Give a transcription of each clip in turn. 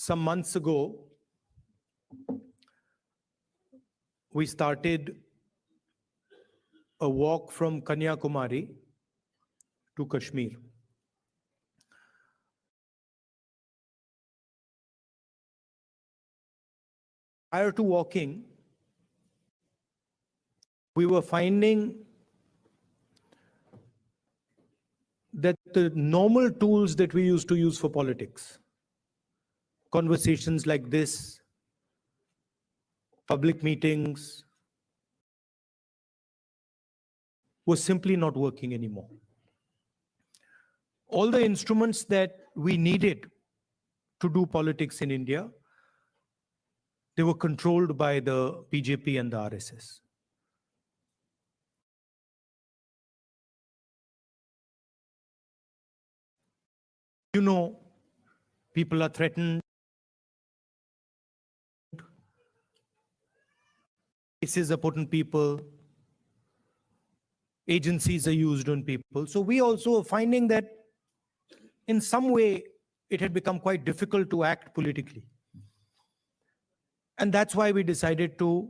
some months ago, we started a walk from Kanyakumari to Kashmir. Prior to walking, we were finding that the normal tools that we used to use for politics, conversations like this, public meetings, was simply not working anymore. All the instruments that we needed to do politics in India, they were controlled by the BJP and the RSS. You know, people are threatened. Cases are put on people. Agencies are used on people. So we also are finding that in some way it had become quite difficult to act politically. And that's why we decided to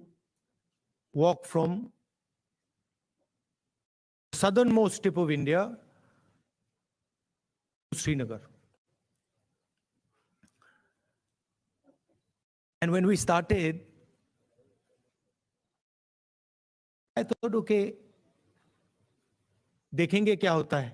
walk from the southernmost tip of India to Srinagar. And when we started, I thought, okay, देखेंगे क्या होता है.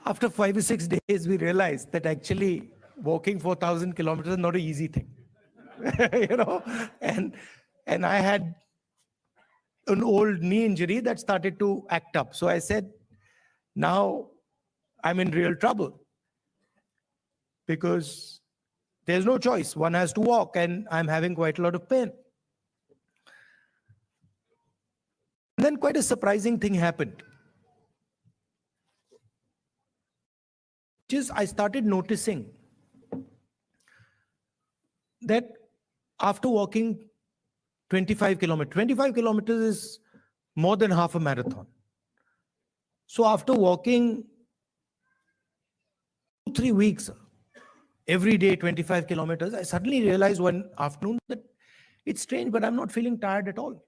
After 5 or 6 days, we realized that actually walking 4,000 kilometers is not an easy thing. You know, and I had an old knee injury that started to act up. So I said, now I'm in real trouble because there's no choice. One has to walk and I'm having quite a lot of pain. And then quite a surprising thing happened. Which is I started noticing that after walking 25 kilometers is more than half a marathon. So after walking 2-3 weeks, every day 25 kilometers, I suddenly realized one afternoon that it's strange, but I'm not feeling tired at all.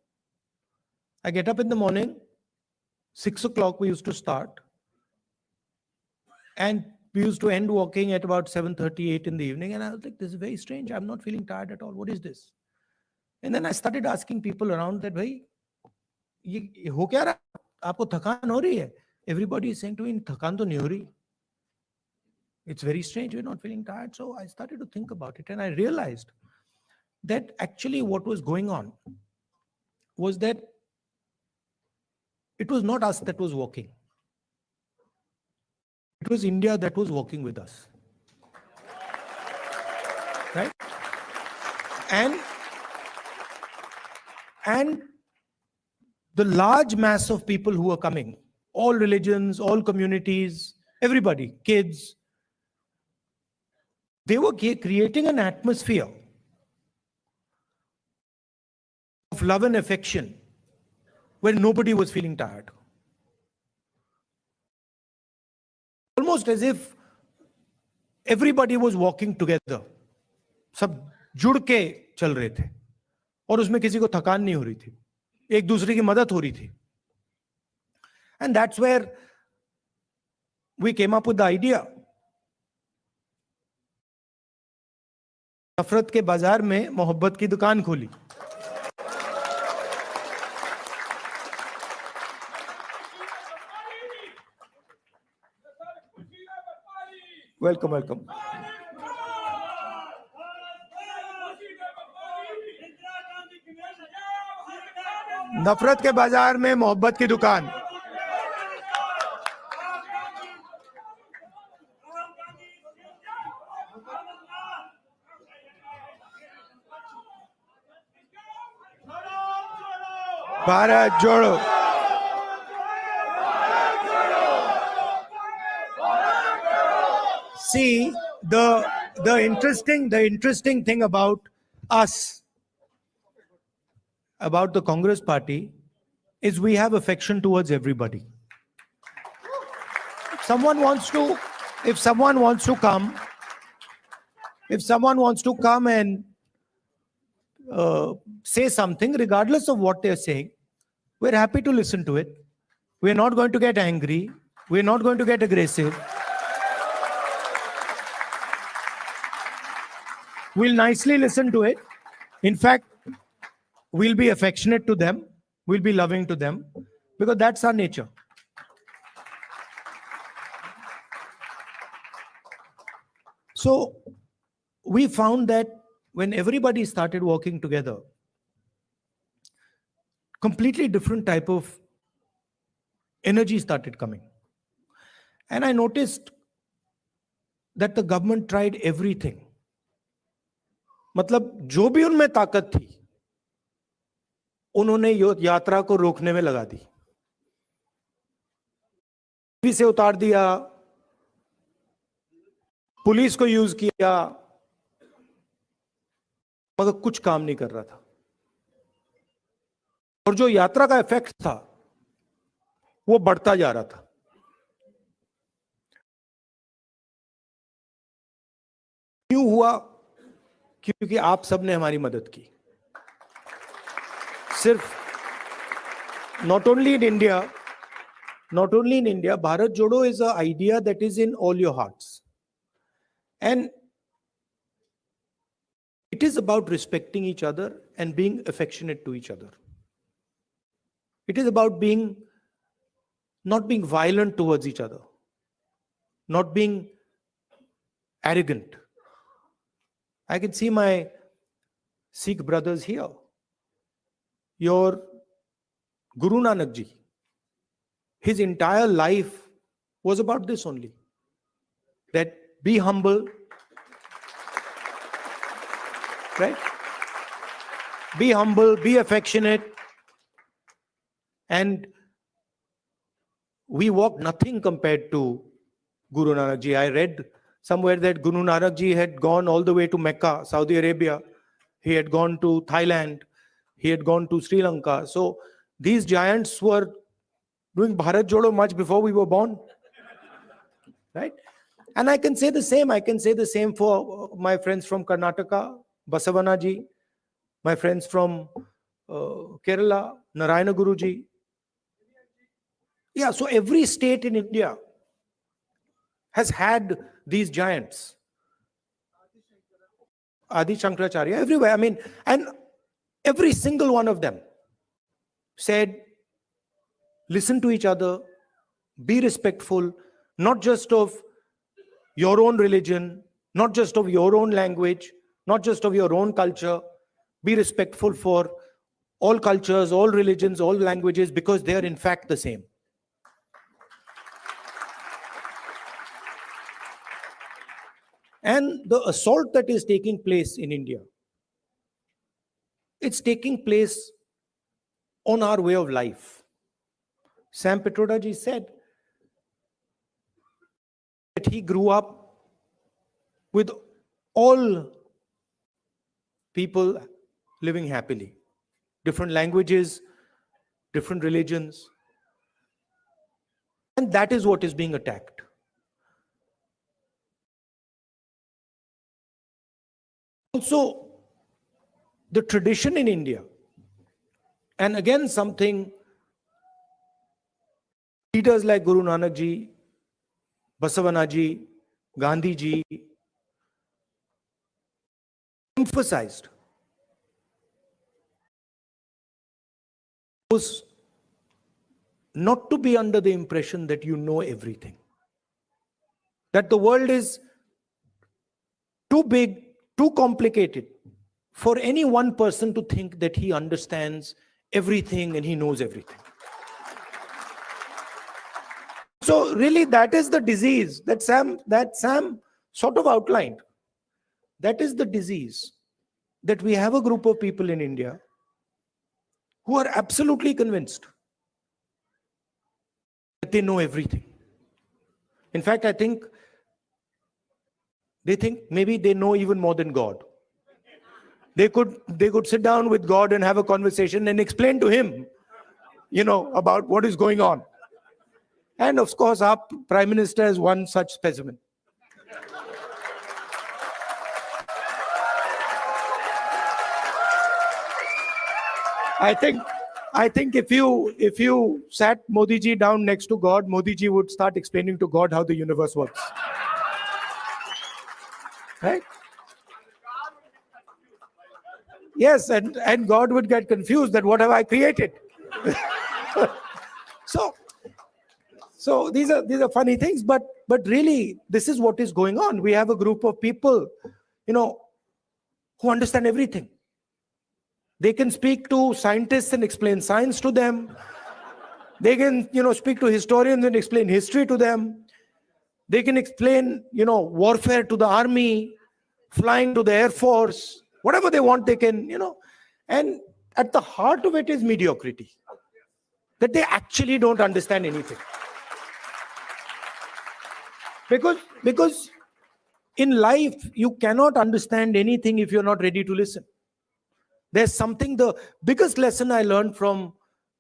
I get up in the morning, 6 o'clock we used to start, and we used to end walking at about 7:38 in the evening, and I was like, this is very strange. I'm not feeling tired at all. What is this? And then I started asking people around that, bhai, ye ho kya raha? Aapko thakaan ho rahi hai? Everybody is saying to me, thakaan to nahi ho rahi. It's very strange. We're not feeling tired. So I started to think about it, and I realized that actually what was going on was that it was not us that was walking. It was India that was walking with us. Right? And the large mass of people who were coming, all religions, all communities, everybody, kids, they were creating an atmosphere of love and affection where nobody was feeling tired. Almost as if everybody was walking together. सब जुड़ के चल रहे थे और उसमें किसी को थकान नहीं हो रही थी, एक दूसरे की मदद हो रही थी. And that's where we came up with the idea. नफरत के बाजार में मोहब्बत की दुकान खोली. Welcome, welcome. नफरत के बाजार में मोहब्बत की दुकान. भारत जोड़ो. See, the interesting thing about us, about the Congress party, is we have affection towards everybody. someone wants to, if someone wants to come, and say something, regardless of what they're saying, we're happy to listen to it. We're not going to get angry. We're not going to get aggressive. We'll nicely listen to it. In fact, we'll be affectionate to them. We'll be loving to them, because that's our nature. So we found that when everybody started working together, completely different type of energy started coming. And I noticed that the government tried everything. मतलब जो भी उनमें ताकत थी, उन्होंने यात्रा को रोकने में लगा दी. टीवी से उतार दिया, पुलिस को यूज किया, मगर कुछ काम नहीं कर रहा था. और जो यात्रा का इफेक्ट था वो बढ़ता जा रहा था. क्यों हुआ? क्योंकि आप सबने हमारी मदद की. सिर्फ not only in India, Bharat Jodo is an idea that is in all your hearts. And it is about respecting each other and being affectionate to each other. It is about not being violent towards each other, not being arrogant. I can see my Sikh brothers here. Your Guru Nanak Ji, his entire life was about this only. That be humble, right? Be humble, be affectionate. And we walk nothing compared to Guru Nanak Ji. I read somewhere that Guru Nanak Ji had gone all the way to Mecca, Saudi Arabia. He had gone to Thailand. He had gone to Sri Lanka. So these giants were doing Bharat Jodo much before we were born. Right? And I can say the same. I can say the same for my friends from Karnataka, Basavana Ji, my friends from Kerala, Narayana Guru Ji. Yeah, so every state in India has had these giants. Adi Shankaracharya, everywhere. I mean, and every single one of them said, listen to each other, be respectful, not just of your own religion, not just of your own language, not just of your own culture. Be respectful for all cultures, all religions, all languages, because they are in fact the same. And the assault that is taking place in India, it's taking place on our way of life. Sam Pitroda ji said that he grew up with all people living happily. Different languages, different religions. And that is what is being attacked. Also, the tradition in India, and again something leaders like Guru Nanak Ji, Basavana Ji, Gandhi Ji emphasized was not to be under the impression that you know everything, that the world is too big, too complicated for any one person to think that he understands everything and he knows everything. So really that is the disease that Sam sort of outlined. That is the disease, that we have a group of people in India who are absolutely convinced that they know everything. In fact, I think they think maybe they know even more than God. They could sit down with God and have a conversation and explain to him, about what is going on. And of course, our Prime Minister is one such specimen. I think if you sat Modi ji down next to God, Modi ji would start explaining to God how the universe works. Right? Yes, and God would get confused that what have I created? So these are funny things, but really this is what is going on. We have a group of people, who understand everything. They can speak to scientists and explain science to them. They can, speak to historians and explain history to them. They can explain, warfare to the army, flying to the Air Force, whatever they want, they can, And at the heart of it is mediocrity. That they actually don't understand anything. Because in life, you cannot understand anything if you're not ready to listen. There's something, the biggest lesson I learned from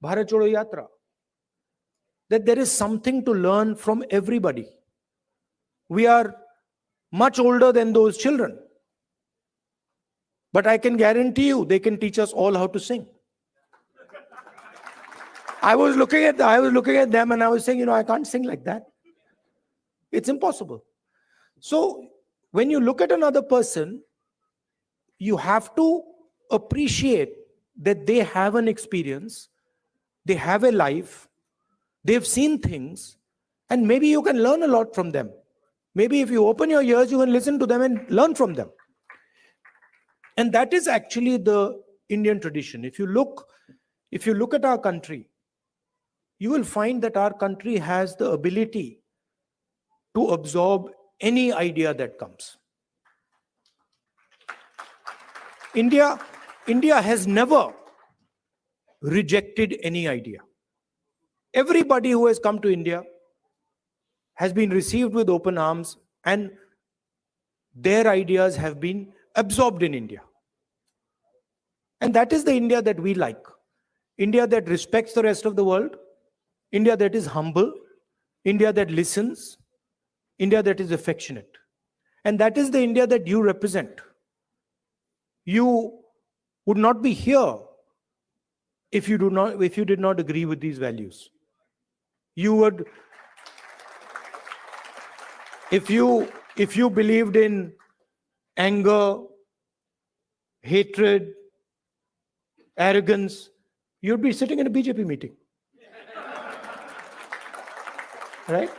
Bharat Jodo Yatra, that there is something to learn from everybody. We are much older than those children. But I can guarantee you, they can teach us all how to sing. I was looking at them and I was saying, I can't sing like that. It's impossible. So when you look at another person, you have to appreciate that they have an experience, they have a life, they've seen things, and maybe you can learn a lot from them. Maybe if you open your ears, you can listen to them and learn from them. And that is actually the Indian tradition. If you look at our country, you will find that our country has the ability to absorb any idea that comes. India has never rejected any idea. Everybody who has come to India has been received with open arms, and their ideas have been absorbed in India. And that is the India that we like. India that respects the rest of the world, India that is humble, India that listens, India that is affectionate. And that is the India that you represent. You would not be here if you did not agree with these values. You would, if you believed in anger, hatred, arrogance, you'd be sitting in a BJP meeting. Right?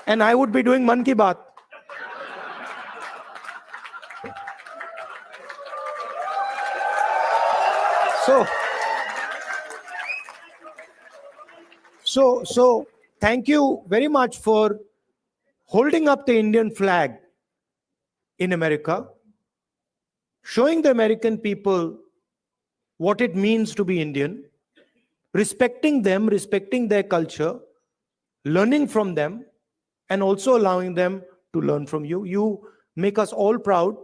And I would be doing Man Ki Baat. So thank you very much for holding up the Indian flag in America, showing the American people what it means to be Indian, respecting them, respecting their culture, learning from them, and also allowing them to learn from you. You make us all proud.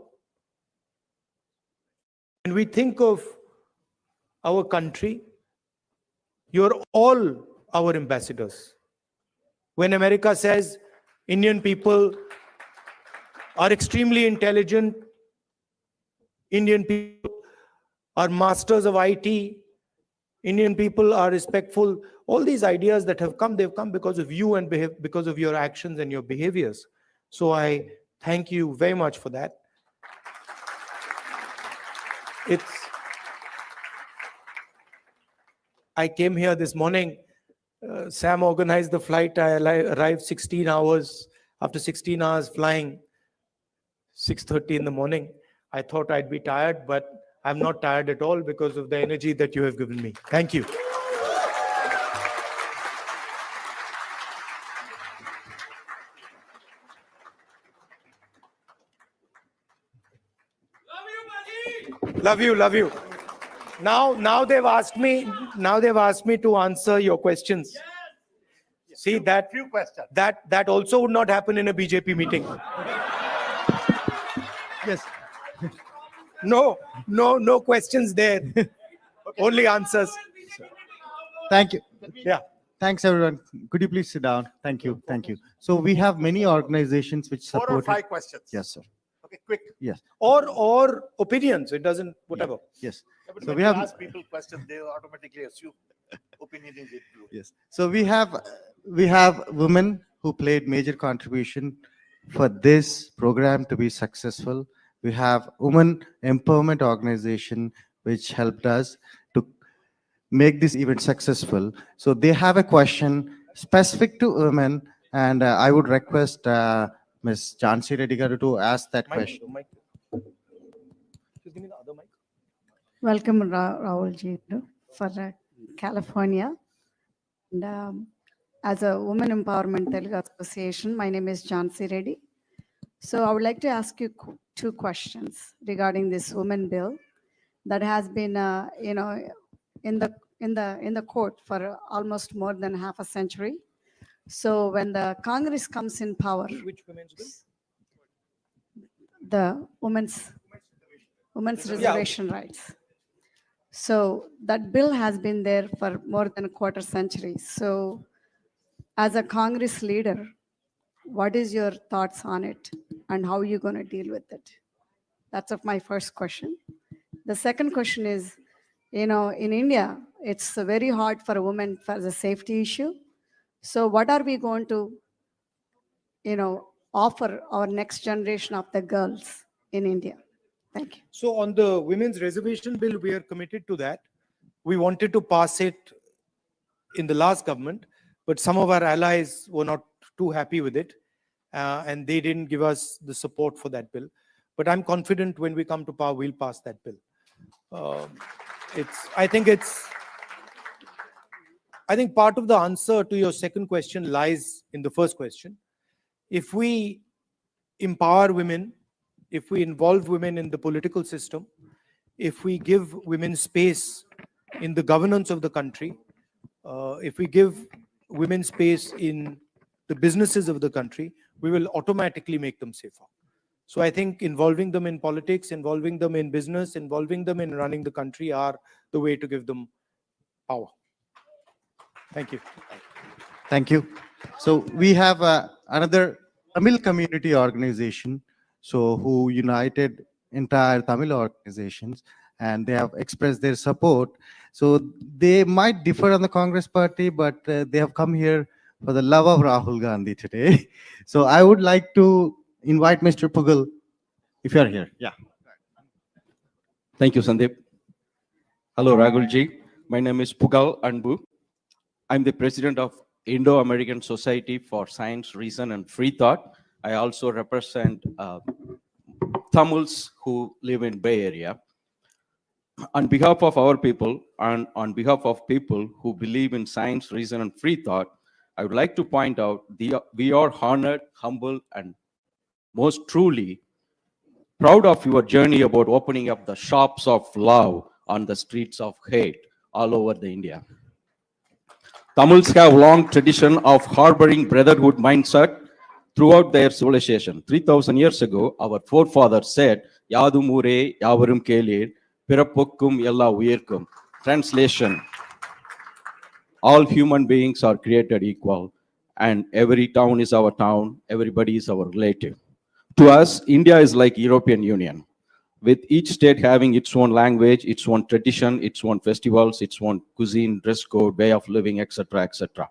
When we think of our country, you're all our ambassadors. When America says Indian people are extremely intelligent, Indian people are masters of IT, Indian people are respectful, all these ideas that have come, they've come because of you and because of your actions and your behaviors. So I thank you very much for that. I came here this morning. Sam organized the flight. I arrived 16 hours. After 16 hours flying, 6:30 in the morning. I thought I'd be tired, but I'm not tired at all because of the energy that you have given me. Thank you. Love you, love you. Now they've asked me to answer your questions. Yes. See that few questions. That also would not happen in a BJP meeting. Yes. No questions there. Only answers. Thank you. Yeah. Thanks, everyone. Could you please sit down? Thank you. Thank you. So we have many organizations which support. 4 or 5 questions. Yes, sir. Okay, quick. Yes. Or opinions. It doesn't, whatever. Yes. But So when we you have. ask people questions, they automatically assume opinion is included. Yes. So we have women who played major contribution for this program to be successful. We have women empowerment organization which helped us to make this event successful. So they have a question specific to women, and I would request Ms. Jhansi Reddy garu to ask that question. Mic. Just give me the other mic. Welcome, Rahul ji, for California. And as a Women Empowerment Telugu Association, my name is Jhansi Reddy. So I would like to ask you 2 questions regarding this women bill that has been, in the court for almost more than half a century. So when the Congress comes in power, Which women's bill? the women's reservation rights. So that bill has been there for more than a quarter century. So as a Congress leader, what is your thoughts on it and how are you going to deal with it? That's of my first question. The second question is, in India, it's very hard for a woman for the safety issue. So what are we going to, offer our next generation of the girls in India? Thank you. So on the women's reservation bill, we are committed to that. We wanted to pass it in the last government, but some of our allies were not too happy with it, and they didn't give us the support for that bill. But I'm confident when we come to power, we'll pass that bill. I think part of the answer to your second question lies in the first question. If we empower women, if we involve women in the political system, if we give women space in the governance of the country, if we give women space in the businesses of the country, we will automatically make them safer. So I think involving them in politics, involving them in business, involving them in running the country are the way to give them power. Thank you. Thank you. So we have another Tamil community organization, so who united entire Tamil organizations, and they have expressed their support. So they might differ on the Congress party, but they have come here for the love of Rahul Gandhi today. So I would like to invite Mr. Pugal, if you are here. Yeah. Thank you, Sandeep. Hello, Rahulji. My name is Pugal Anbu. I'm the president of Indo-American Society for Science, Reason, and Free Thought. I also represent Tamils who live in Bay Area. On behalf of our people and on behalf of people who believe in science, reason, and free thought, I would like to point out we are honored, humble, and most truly proud of your journey about opening up the shops of love on the streets of hate all over the India. Tamils have long tradition of harboring brotherhood mindset throughout their civilization. 3,000 years ago, our forefathers said, "Yadum ure yavarum 𝐀𝐓𝐕 𝐍𝐞𝐰𝐬 𝐂𝐡𝐚𝐧𝐧𝐞𝐥 Translation: all human beings are created equal, and every town is our town, everybody is our relative. To us, India is like European Union, with each state having its own language, its own tradition, its own festivals, its own cuisine, dress code, way of living, etc., etc.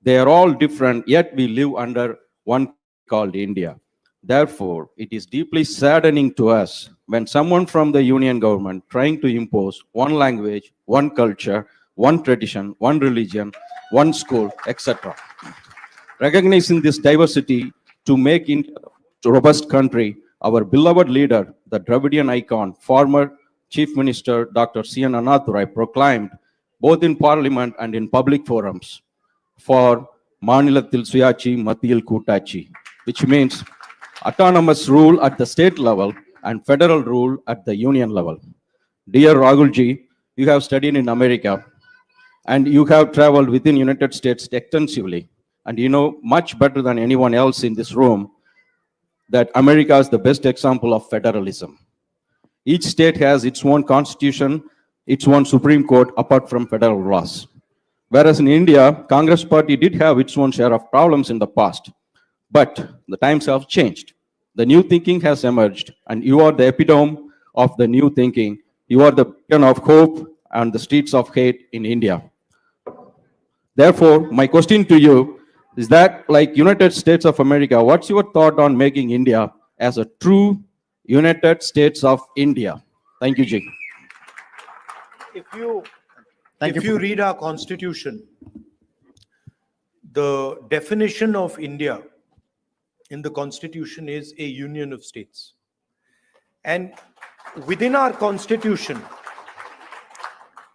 They are all different, yet we live under one called India. Therefore, it is deeply saddening to us when someone from the union government trying to impose one language, one culture, one tradition, one religion, one school, etc. Recognizing this diversity to make India a robust country, our beloved leader, the Dravidian icon, former Chief Minister Dr. C.N. Annadurai proclaimed, both in Parliament and in public forums, for Manilathil Suyachi Mathiyil Kootachi, which means autonomous rule at the state level and federal rule at the union level. Dear Rahulji, you have studied in America and you have traveled within United States extensively, and you know much better than anyone else in this room that America is the best example of federalism. Each state has its own constitution, its own Supreme Court apart from federal laws. Whereas in India, Congress party did have its own share of problems in the past. But the times have changed. The new thinking has emerged, and you are the epitome of the new thinking. You are the beacon of hope and the streets of hate in India. Therefore, my question to you is that, like United States of America, what's your thought on making India as a true United States of India? Thank you, Jay. If you read our constitution, the definition of India in the constitution is a union of states. And within our constitution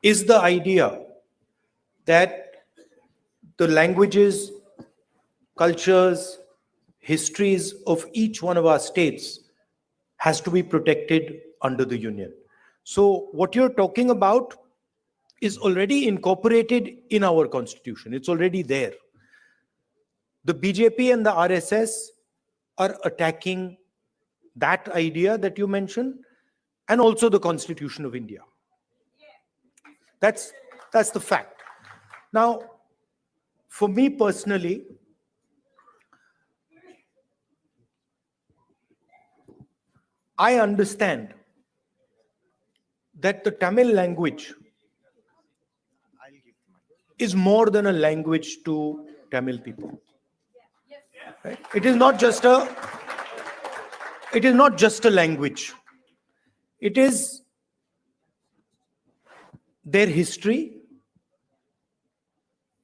is the idea that the languages, cultures, histories of each one of our states has to be protected under the union. So what you're talking about is already incorporated in our constitution. It's already there. The BJP and the RSS are attacking that idea that you mentioned, and also the Constitution of India. That's the fact. Now, for me personally, I understand that the Tamil language is more than a language to Tamil people. Right? It is not just a language. It is their history.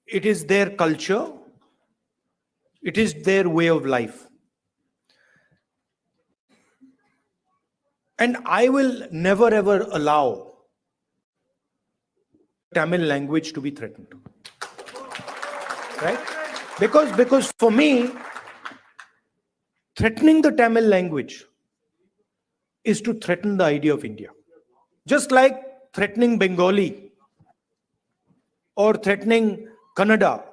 It is their culture. It is their way of life. And I will never ever allow Tamil language to be threatened. Right? Because for me, threatening the Tamil language is to threaten the idea of India. Just like threatening Bengali or threatening Kannada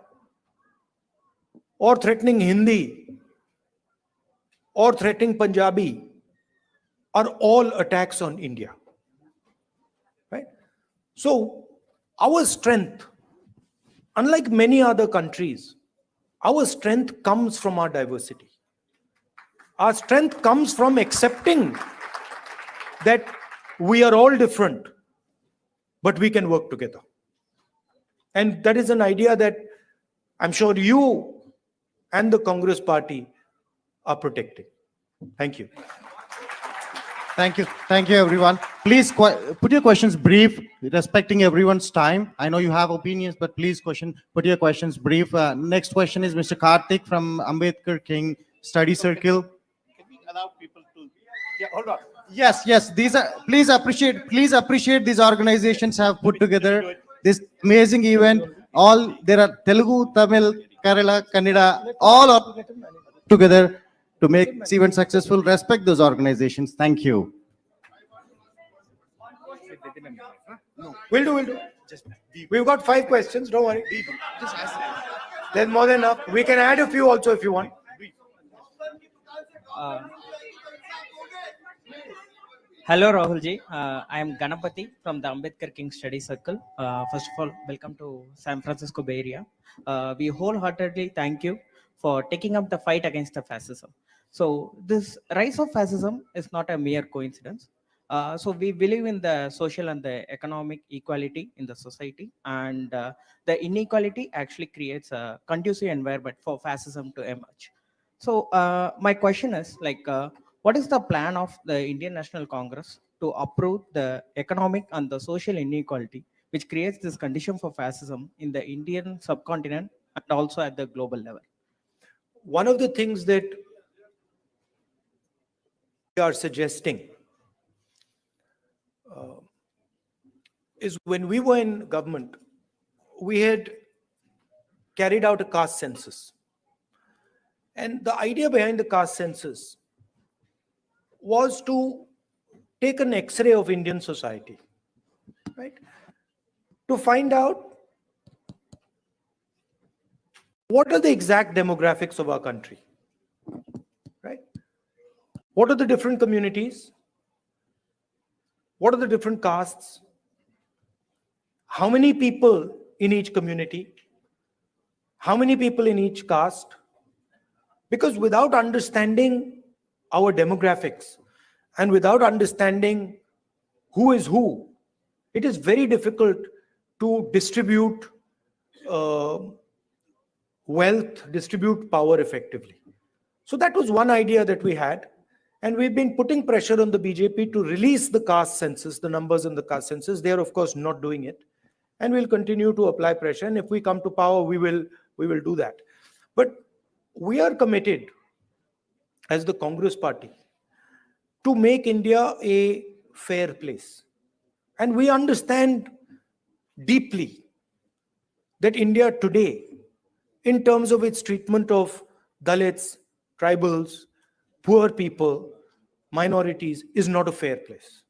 or threatening Hindi or threatening Punjabi are all attacks on India. Right? So our strength, unlike many other countries, our strength comes from our diversity. Our strength comes from accepting that we are all different, but we can work together. And that is an idea that I'm sure you and the Congress party are protecting. Thank you. Thank you. Thank you, everyone. Please put your questions brief, respecting everyone's time. I know you have opinions, but please put your questions brief. Next question is Mr. Karthik from Ambedkar King Study Circle. Can we allow people to? Yeah, hold on. Yes. These are, please appreciate these organizations have put together this amazing event. There are Telugu, Tamil, Kerala, Kannada, all are together to make this event successful. Respect those organizations. Thank you. We'll do. We've got 5 questions, don't worry. There's more than enough. We can add a few also if you want. Hello Rahul ji, I am Ganapati from the Ambedkar King Study Circle. First of all, welcome to San Francisco Bay Area. We wholeheartedly thank you for taking up the fight against the fascism. So this rise of fascism is not a mere coincidence. So we believe in the social and the economic equality in the society, and the inequality actually creates a conducive environment for fascism to emerge. So my question is what is the plan of the Indian National Congress to uproot the economic and the social inequality which creates this condition for fascism in the Indian subcontinent and also at the global level? One of the things that we are suggesting is when we were in government, we had carried out a caste census. And the idea behind the caste census was to take an X-ray of Indian society, right? To find out what are the exact demographics of our country, right? What are the different communities? What are the different castes? How many people in each community, how many people in each caste, because without understanding our demographics and without understanding who is who, it is very difficult to distribute wealth, distribute power effectively. So that was one idea that we had. And we've been putting pressure on the BJP to release the caste census, the numbers in the caste census. They are, of course, not doing it. And we'll continue to apply pressure. And if we come to power, we will do that. But we are committed as the Congress party to make India a fair place. And we understand deeply that India today, in terms of its treatment of Dalits, tribals, poor people, minorities, is not a fair place,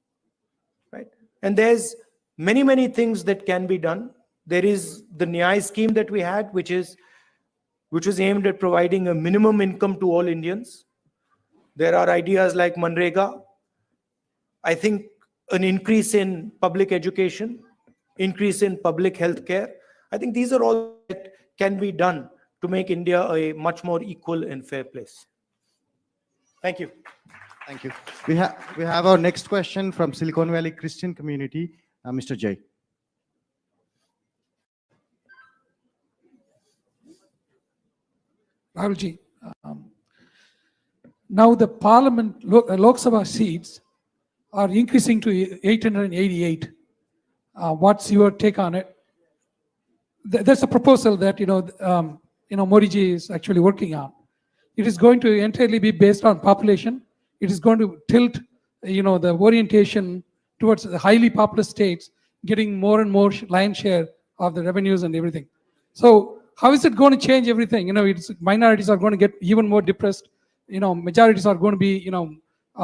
right? And there's many things that can be done. There is the Nyay scheme that we had, which was aimed at providing a minimum income to all Indians. There are ideas like Manrega. I think an increase in public education, increase in public health care. I think these are all that can be done to make India a much more equal and fair place. Thank you. Thank you. We have our next question from Silicon Valley Christian community, Mr. Jay. Rahulji, now the Parliament Lok Sabha seats are increasing to 888. What's your take on it? There's a proposal that Modi ji is actually working on. It is going to entirely be based on population. It is going to tilt, the orientation towards the highly populous states, getting more and more lion's share of the revenues and everything. So how is it going to change everything? Minorities are going to get even more depressed. Majorities are going to be,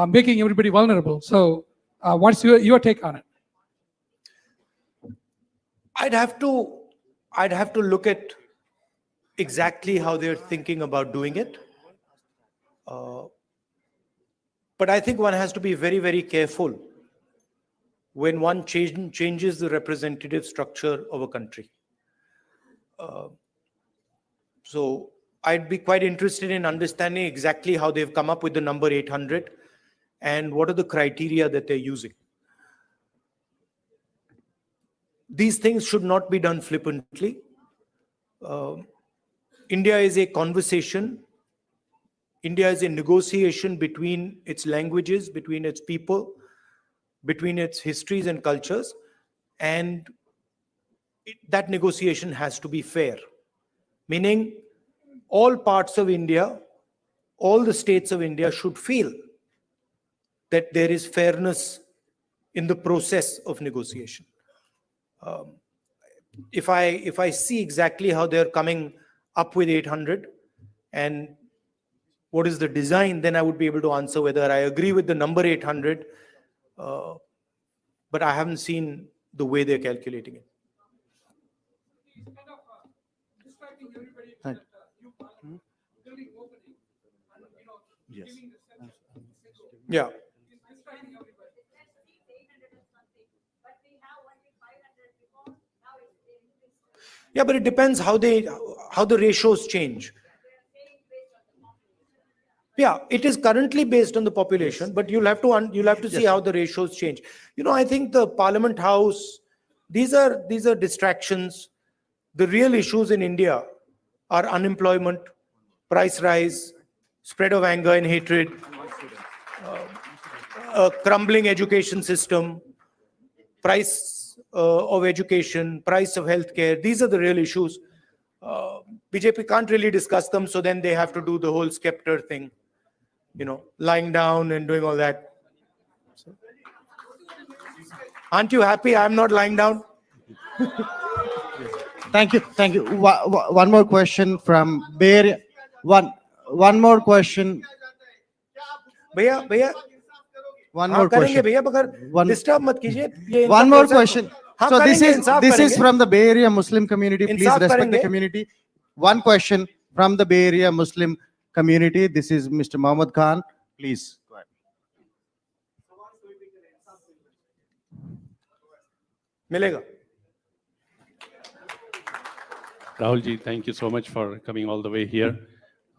making everybody vulnerable. So what's your take on it? I'd have to look at exactly how they're thinking about doing it. But I think one has to be very, very careful when one changes the representative structure of a country. So I'd be quite interested in understanding exactly how they've come up with the number 800 and what are the criteria that they're using. These things should not be done flippantly. India is a conversation. India is a negotiation between its languages, between its people, between its histories and cultures. And that negotiation has to be fair. Meaning all parts of India, all the states of India should feel that there is fairness in the process of negotiation. If I see exactly how they're coming up with 800 and what is the design, then I would be able to answer whether I agree with the number 800, but I haven't seen the way they're calculating it. Thank Yes. Yeah. Yeah, but it depends how the ratios change. Yeah, it is currently based on the population, but you'll have to see how the ratios change. I think the Parliament House, these are distractions. The real issues in India are unemployment, price rise, spread of anger and hatred, a crumbling education system, price of education, price of healthcare. These are the real issues. BJP can't really discuss them, so then they have to do the whole scepter thing, lying down and doing all that. So, aren't you happy I'm not lying down? Thank you. Thank you. One more question from Bay Area. One more question. भैया One more question. भैया मगर disturb मत कीजिए. One more question. So this करेंगे, is from the Bay Area Muslim community. Please Insaf respect the करेंगे. community. One question from the Bay Area Muslim community. This is Mr. Mohammed Khan. Please go ahead. मिलेगा. Rahul ji, thank you so much for coming all the way here.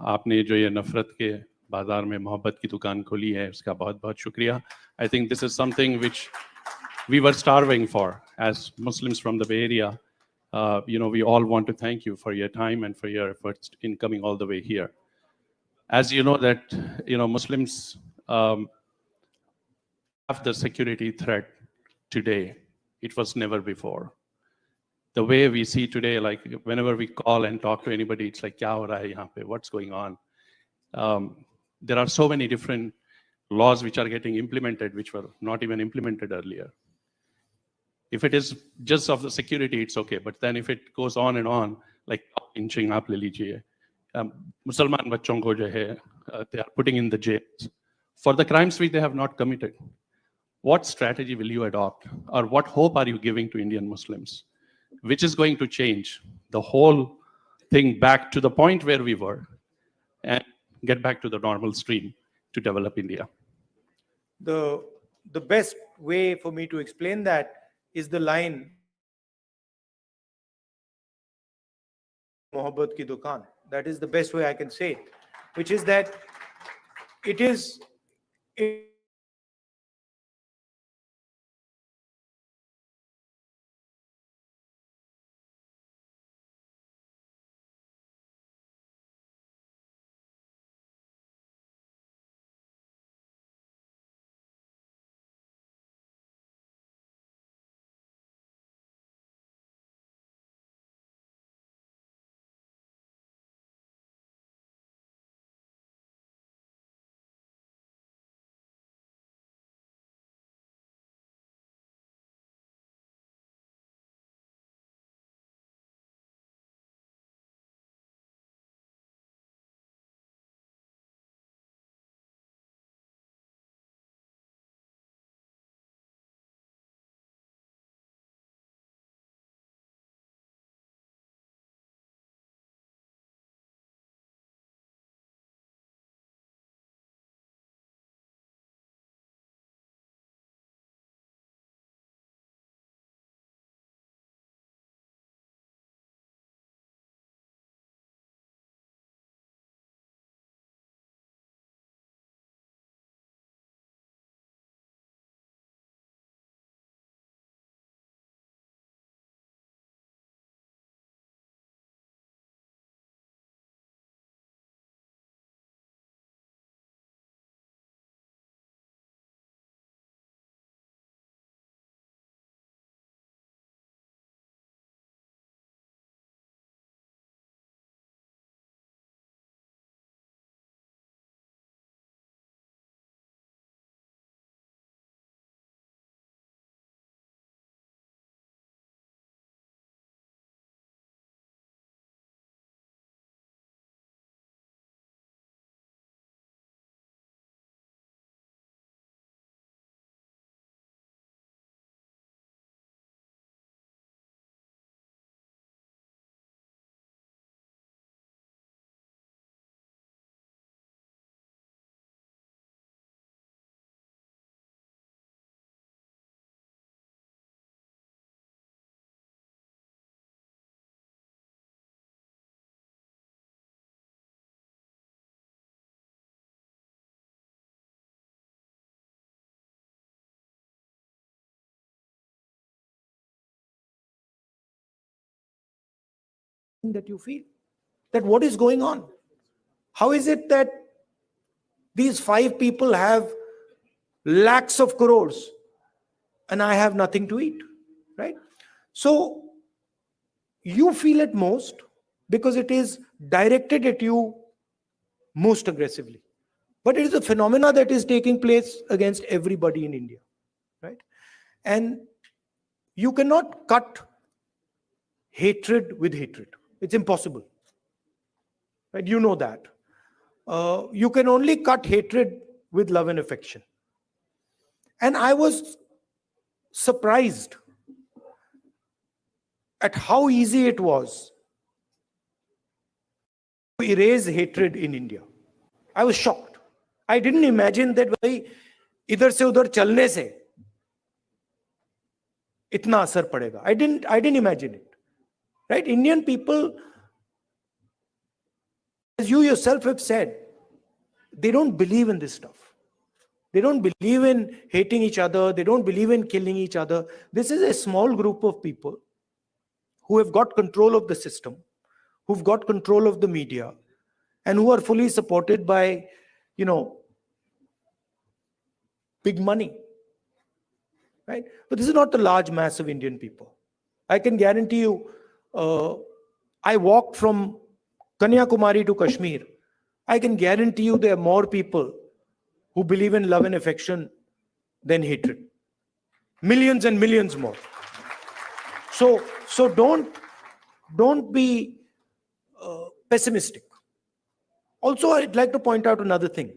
आपने जो ये नफरत के बाजार में मोहब्बत की दुकान खोली है, उसका बहुत बहुत शुक्रिया. I think this is something which we were starving for as Muslims from the Bay Area. We all want to thank you for your time and for your efforts in coming all the way here. As you know that, Muslims have the security threat today. It was never before. The way we see today, like whenever we call and talk to anybody, it's like, kya ho raha hai yahan pe? What's going on? There are so many different laws which are getting implemented, which were not even implemented earlier. If it is just of the security, it's okay. But then if it goes on and on, like inching up, le lijiye, Musliman bachon ko jo hai, they are putting in the jails for the crimes which they have not committed. What strategy will you adopt, or what hope are you giving to Indian Muslims, which is going to change the whole thing back to the point where we were and get back to the normal stream to develop India? The best way for me to explain that is the line, Mohabbat ki dukaan. That is the best way I can say it, which is that it is that you feel that what is going on? How is it that these 5 people have lakhs of crores and I have nothing to eat, right? So you feel it most because it is directed at you most aggressively. But it is a phenomena that is taking place against everybody in India, right? And you cannot cut hatred with hatred. It's impossible, right? You know that. You can only cut hatred with love and affection. And I was surprised at how easy it was to erase hatred in India. I was shocked. I didn't imagine that भाई इधर से उधर चलने से इतना असर पड़ेगा. I didn't imagine it. Right? Indian people as you yourself have said, they don't believe in this stuff. They don't believe in hating each other. They don't believe in killing each other. This is a small group of people who have got control of the system, who've got control of the media, and who are fully supported by, big money, right? But this is not the large mass of Indian people. I can guarantee you, I walked from Kanyakumari to Kashmir. I can guarantee you there are more people who believe in love and affection than hatred. Millions and millions more. So don't be pessimistic. Also, I'd like to point out another thing.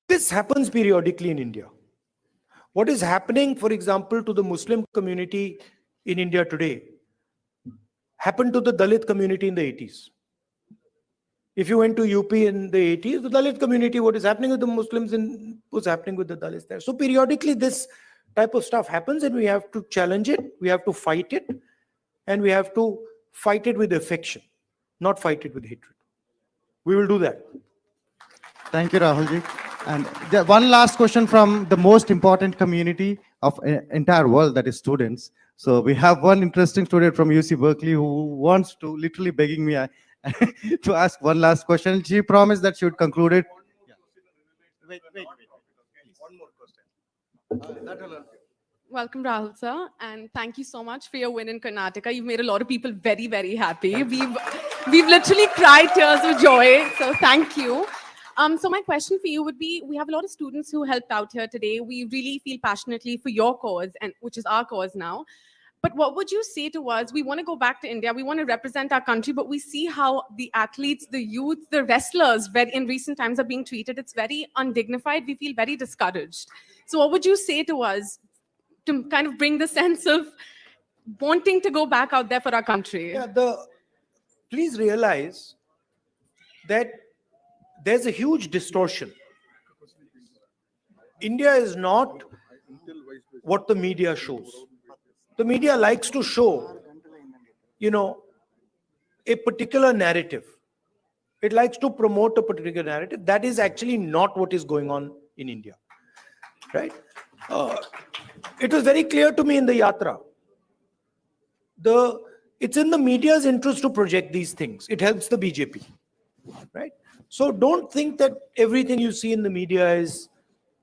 This happens periodically in India. What is happening, for example, to the Muslim community in India today happened to the Dalit community in the 80s. If you went to UP in the 80s, the Dalit community, what is happening with the Muslims was happening with the Dalits there. So periodically this type of stuff happens, and we have to challenge it, we have to fight it, and we have to fight it with affection, not fight it with hatred. We will do that. Thank you, Rahulji. And one last question from the most important community of entire world, that is students. So we have one interesting student from UC Berkeley who wants to, literally begging me to ask one last question. She promised that she would conclude it. Wait. One more question. Welcome, Rahul sir, and thank you so much for your win in Karnataka. You've made a lot of people very, very happy. We've literally cried tears of joy, so thank you. So my question for you would be, we have a lot of students who helped out here today. We really feel passionately for your cause, and which is our cause now. But what would you say to us? We want to go back to India. We want to represent our country, but we see how the athletes, the youth, the wrestlers in recent times are being treated. It's very undignified. We feel very discouraged. So what would you say to us to kind of bring the sense of wanting to go back out there for our country? Yeah, please realize that there's a huge distortion. India is not what the media shows. The media likes to show, a particular narrative. It likes to promote a particular narrative. That is actually not what is going on in India, right? It was very clear to me in the Yatra. It's in the media's interest to project these things. It helps the BJP, right? So don't think that everything you see in the media is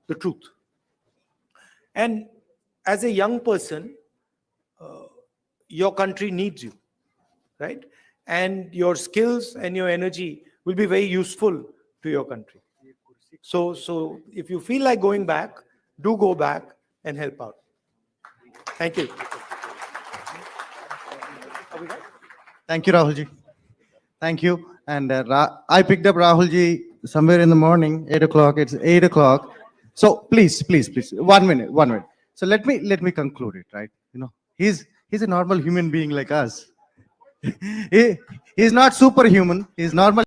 the truth. And as a young person, your country needs you, right? And your skills and your energy will be very useful to your country. So if you feel like going back, do go back and help out. Thank you. Thank you, Rahulji. Thank you. And I picked up Rahulji somewhere in the morning, 8 o'clock. It's 8 o'clock. So please, 1 minute. So let me conclude it, right? He's a normal human being like us. He's not superhuman. He's normal